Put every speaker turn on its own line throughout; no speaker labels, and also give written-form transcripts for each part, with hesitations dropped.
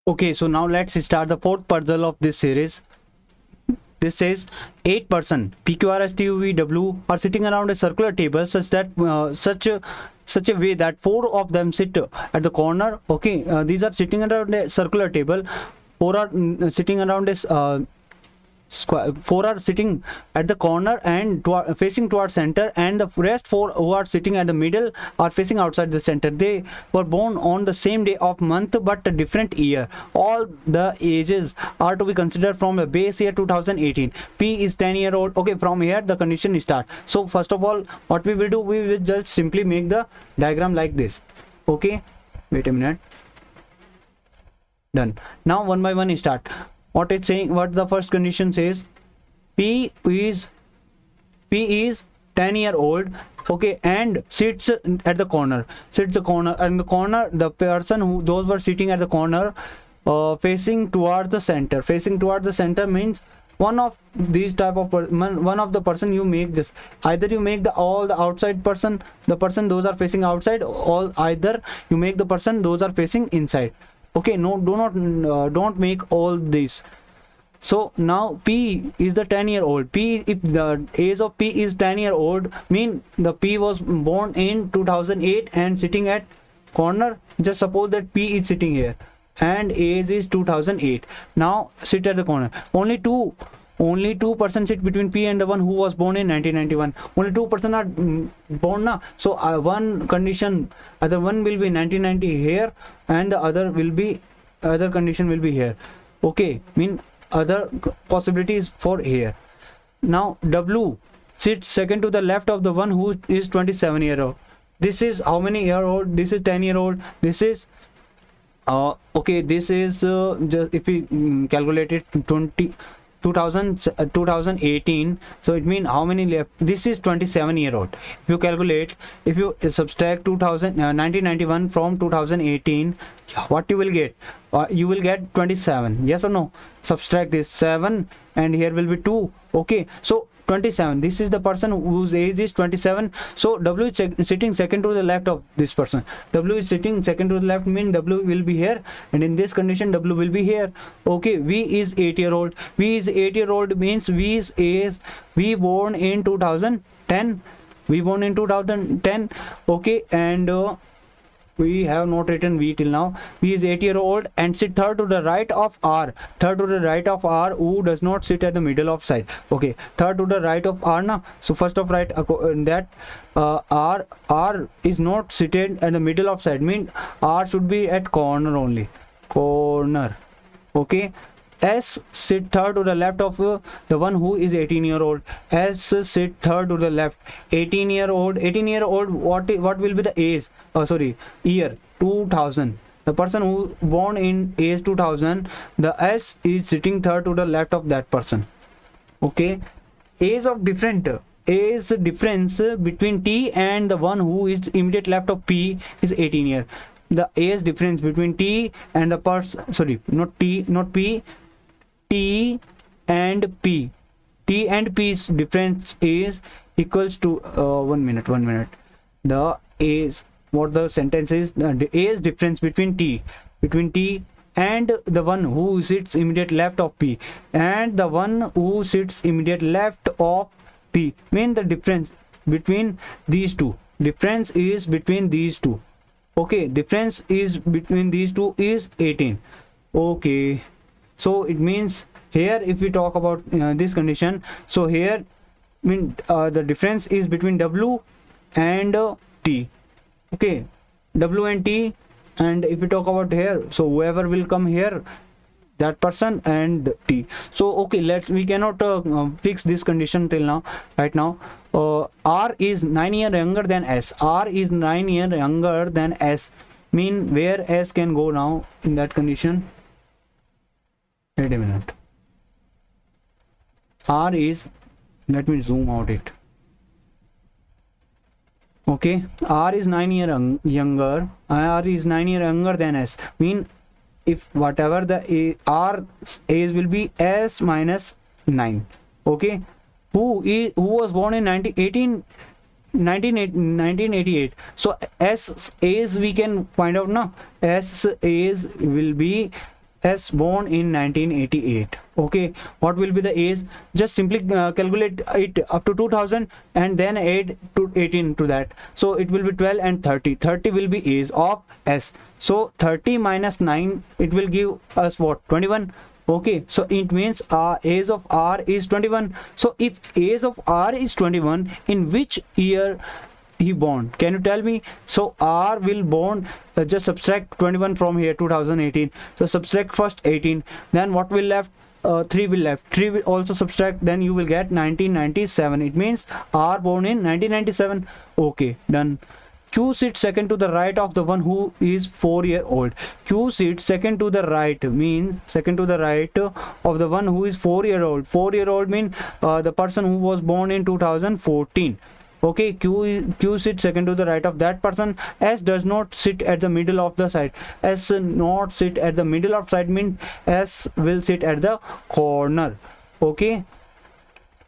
Okay, so now let's start the fourth puzzle of this series. This says 8 person PQRSTUVW are sitting around a circular table such that such a way that 4 of them sit at the corner. Okay, these are sitting around a circular table. 4 are sitting around this square. 4 are sitting at the corner and facing towards center, and the rest 4 who are sitting at the middle are facing outside the center. They were born on the same day of month but a different year. All the ages are to be considered from the base year 2018. P is 10-year-old. Okay, from here the condition starts. So first of all, what we will do, we will just simply make the diagram like this. Okay, wait a minute. Done. Now one by one start. What it's saying, what the first condition says, P is 10-year-old, okay, and sits at the corner. And the corner, the person who, those were sitting at the corner, facing towards the center. Facing towards the center means one of these type of one of the person you make this. Either you make all the outside person, the person those are facing outside, or either you make the person those are facing inside. Okay, no, don't make all this. So now P is the 10-year-old. P, if the age of P is 10-year-old, mean the P was born in 2008 and sitting at corner. Just suppose that P is sitting here and age is 2008. Now sit at the corner. Only two persons sit between P and the one who was born in 1991. Only 2 persons are born now. So one condition, either one will be 1990 here and the other condition will be here. Okay, mean other possibilities for here. Now W sits second to the left of the one who is 27-year-old. This is how many year old? This is 10-year-old. This is okay, this is just if we calculate it 2018, so it means how many left? This is 27-year-old. If you calculate, if you subtract 1991 from 2018, what you will get? You will get 27. Yes or no? Subtract this 7 and here will be 2. Okay, so 27. This is the person whose age is 27. So W is sitting second to the left of this person. W is sitting second to the left, mean W will be here, and in this condition W will be here. Okay, V is 8-year-old. V is 8-year-old means V born in 2010. We born in 2010. Okay, and we have not written V till now. V is 8-year-old and sit third to the right of R. Third to the right of R, who does not sit at the middle of side. Okay, third to the right of R now. So first of right that R is not seated at the middle of side. Mean R should be at corner only. Corner. Okay. S sit third to the left of the one who is 18-year-old. S sit third to the left. 18-year-old. What will be the age? Year 2000. The person who born in age 2000. The S is sitting third to the left of that person. Okay. Age difference between T and the one who is immediate left of P is 18 years. The age difference between T and the person, not P. T and P's difference is equals to 1 minute. The age, what the sentence is, the age difference between T and the one who sits immediate left of P and the one who sits immediate left of P, mean the difference between these two. Difference is between these two. Okay, difference is between these two is 18. Okay, so it means here if we talk about this condition, so here mean the difference is between W and T. Okay, W and T, and if we talk about here, so whoever will come here, that person and T. So okay, we cannot fix this condition till now. Right now R is 9 years younger than S. R is 9 years younger than S, mean where S can go now in that condition. Wait a minute. R is, let me zoom out it. Okay, R is 9 years younger. R is 9 years younger than S, mean if whatever the R age will be S minus 9. Okay, who was born in 1988. So S age we can find out now. S age will be S born in 1988. Okay, what will be the age? Just simply calculate it up to 2000 and then add to 18 to that. So it will be 12 and 30. 30 will be age of S. So 30 minus 9, it will give us what? 21. Okay, so it means age of R is 21. So if age of R is 21, in which year he born? Can you tell me? So R will born, just subtract 21 from here, 2018. So subtract first 18, then what will left? 3 will left. 3 will also subtract, then you will get 1997. It means R born in 1997. Okay, done. Q sits second to the right of the one who is 4-year-old. Q sits second to the right, means second to the right of the one who is 4-year-old. 4-year-old mean the person who was born in 2014. Okay, Q sits second to the right of that person. S does not sit at the middle of the side. S not sit at the middle of side means S will sit at the corner. Okay,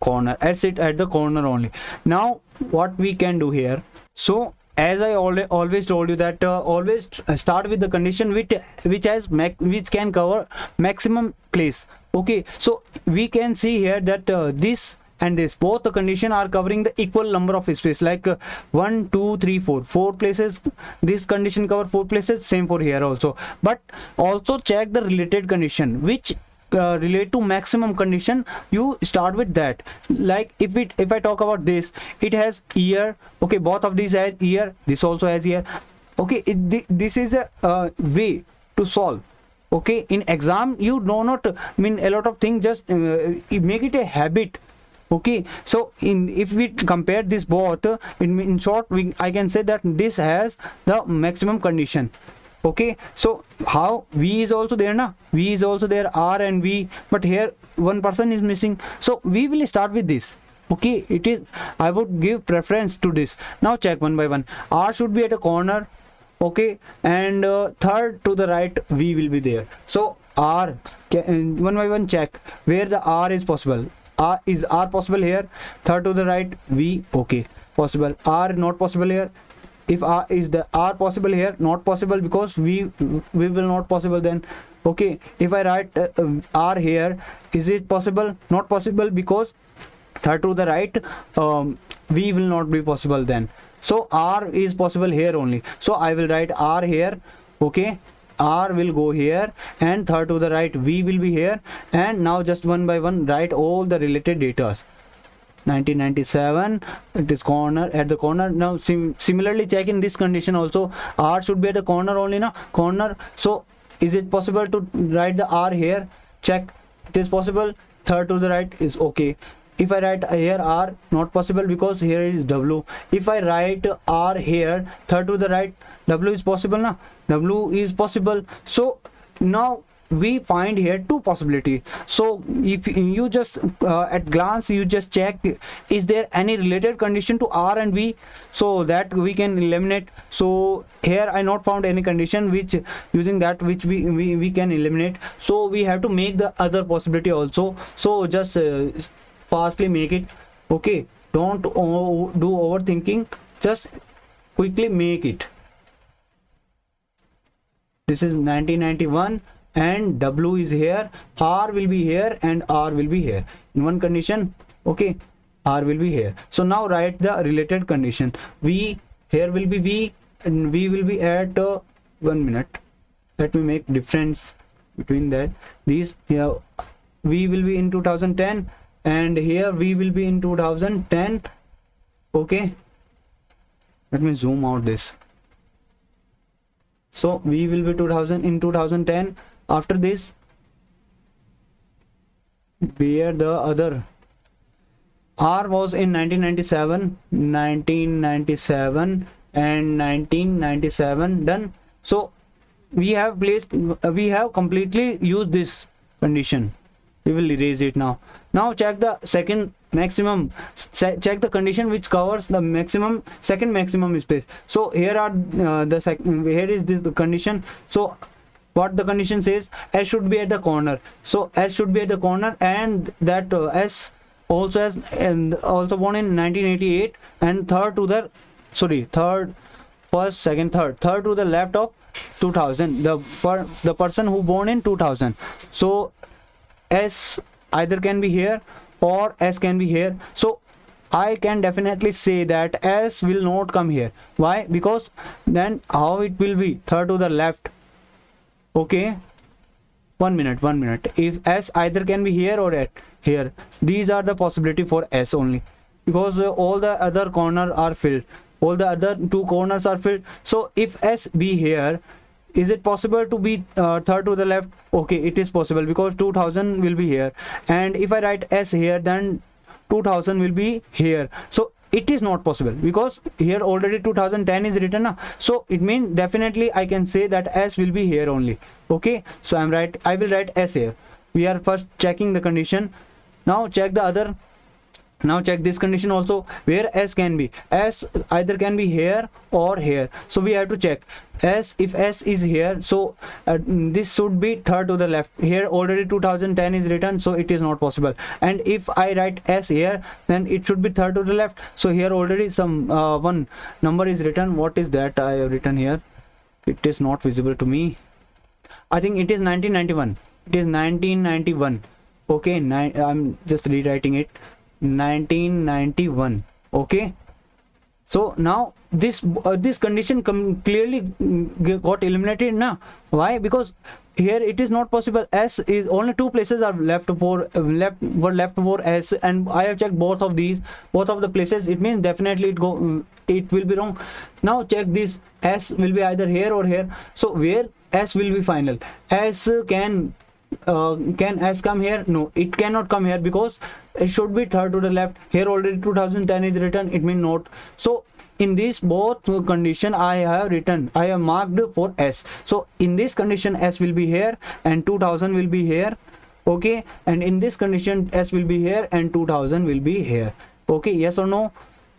corner. S sit at the corner only. Now what we can do here? So as I always told you that always start with the condition which can cover maximum place. Okay, so we can see here that this and this, both the condition are covering the equal number of space, like 1 2 3 4 places. This condition cover 4 places, same for here also. But also check the related condition which relate to maximum condition. You start with that. Like if I talk about this, it has year. Okay, both of these have year, this also has year. Okay, this is a way to solve. Okay, in exam you do not mean a lot of things, just make it a habit. Okay, so if we compare this both, in short I can say that this has the maximum condition. Okay, so how V is also there na, V is also there, R and V, but here one person is missing, so we will start with this. Okay, it is, I would give preference to this. Now check one by one. R should be at a corner. Okay, and third to the right V will be there. So R, one by one check where the R is possible. Is R possible here? Third to the right V, okay, possible. R not possible here. If R is the R possible here, not possible because we will not possible then. Okay, if I write R here, is it possible? Not possible because third to the right V will not be possible then. So R is possible here only, so I will write R here. Okay, R will go here and third to the right V will be here. And now just one by one write all the related data. 1997, it is corner, at the corner. Now similarly check in this condition also, R should be at the corner only na, corner. So is it possible to write the R here? Check, it is possible. Third to the right is okay. If I write here R, not possible because here is W. If I write R here, third to the right, W is possible na, W is possible. So now we find here two possibilities. So if you just at glance you just check, is there any related condition to R and V, so that we can eliminate. So here I not found any condition which using that which we can eliminate. So we have to make the other possibility also. So just fastly make it. Okay, don't do overthinking, just quickly make it. This is 1991 and W is here, R will be here and R will be here in one condition. Okay, R will be here. So now write the related condition. V here will be V and V will be at 1 minute. Let me make difference between that. These here V will be in 2010 and here V will be in 2010. Okay, let me zoom out this. So V will be 2000 in 2010. After this, where the other R was in 1997 and 1997 done. So we have placed, we have completely used this condition. We will erase it now. Now check the second maximum, check the condition which covers the maximum, second maximum space. So here are the second, here is this the condition. So what the condition says, S should be at the corner. So S should be at the corner, and that S also has, and also born in 1988, and third to the, sorry, third, first, second, third to the left of 2000, the person who born in 2000. So S either can be here or S can be here. So I can definitely say that S will not come here. Why? Because then how it will be? Third to the left. Okay, 1 minute. If S either can be here or at here, these are the possibility for S only, because all the other corners are filled. All the other two corners are filled. So if S be here, is it possible to be third to the left? Okay, it is possible, because 2000 will be here. And if I write S here, then 2000 will be here. So it is not possible, because here already 2010 is written now. So it means definitely I can say that S will be here only. Okay, so I will write S here. We are first checking the condition. Now check the other. Now check this condition also, where S can be. S either can be here or here. So we have to check S. If S is here, so this should be third to the left. Here already 2010 is written, so it is not possible. And if I write S here, then it should be third to the left. So here already some one number is written. What is that I have written here? It is not visible to me. I think it is 1991. It is 1991. Okay, I'm just rewriting it. 1991. Okay, so now this condition clearly got eliminated now. Why? Because here it is not possible. S is only two places are left for S, and I have checked both of the places. It means definitely it will be wrong. Now check this. S will be either here or here. So where S will be final? S can S come here? No, it cannot come here, because it should be third to the left. Here already 2010 is written, it means not. So in this both condition I have marked for S. So in this condition S will be here and 2000 will be here. Okay, and in this condition S will be here and 2000 will be here. Okay, yes or no?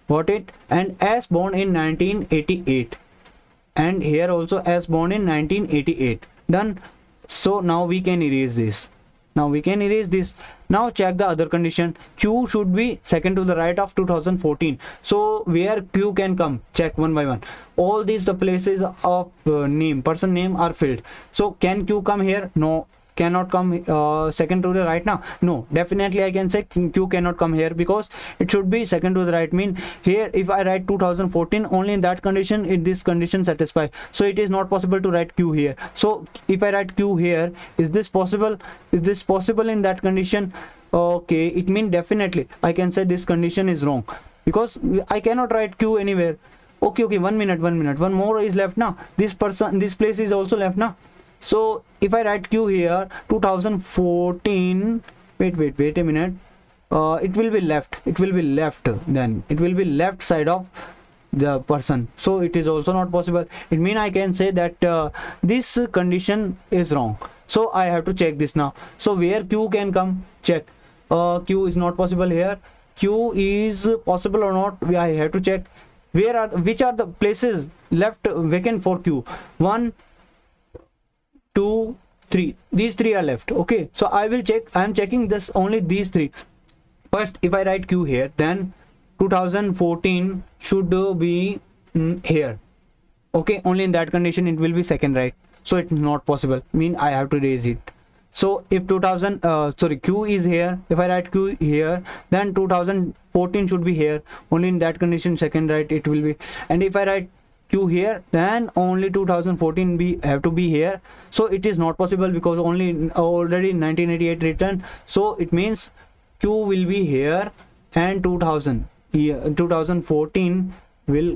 Got it? And S born in 1988, and here also S born in 1988. Done. So now we can erase this. Now check the other condition. Q should be second to the right of 2014. So where Q can come? Check one by one. All these the places of person name are filled. So can Q come here? No, cannot come second to the right now. No, definitely I can say Q cannot come here, because it should be second to the right. Mean here if I write 2014, only in that condition this condition satisfies. So it is not possible to write Q here. So if I write Q here, is this possible? Is this possible in that condition? Okay, it means definitely I can say this condition is wrong, because I cannot write Q anywhere. Okay, 1 minute. One more is left now. This place is also left now. So if I write Q here, 2014, wait a minute, it will be left. Then it will be left side of the person. So it is also not possible. It means I can say that this condition is wrong. So I have to check this now. So where Q can come? Check. Q is not possible here. Q is possible or not? I have to check. Which are the places left vacant for Q? 1, 2, 3. These three are left. Okay, so I will check. I am checking this only these three. First, if I write Q here, then 2014 should be here. Okay, only in that condition it will be second, right? So it's not possible. Mean I have to raise it. So if Q is here, if I write Q here, then 2014 should be here. Only in that condition second, right? It will be. And if I write Q here, then only 2014 have to be here. So it is not possible, because already 1988 written. So it means Q will be here and 2014 will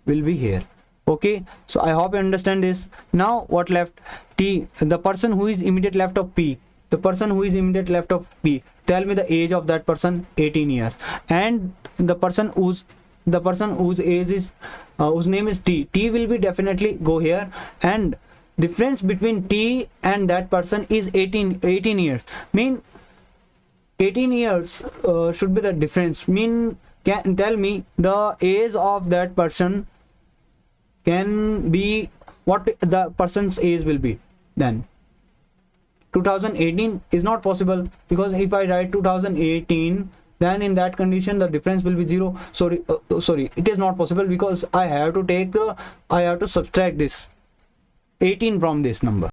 be here. Okay, so I hope you understand this. Now what left? T, the person who is immediate left of P. Tell me the age of that person. 18 years. And the person whose age is whose name is T. T will be definitely go here, and difference between T and that person is 18 years. Mean 18 years should be the difference. Mean can tell me the age of that person can be what the person's age will be. Then 2018 is not possible, because if I write 2018, then in that condition the difference will be 0. Sorry, it is not possible, because I have to subtract this. 18 from this number.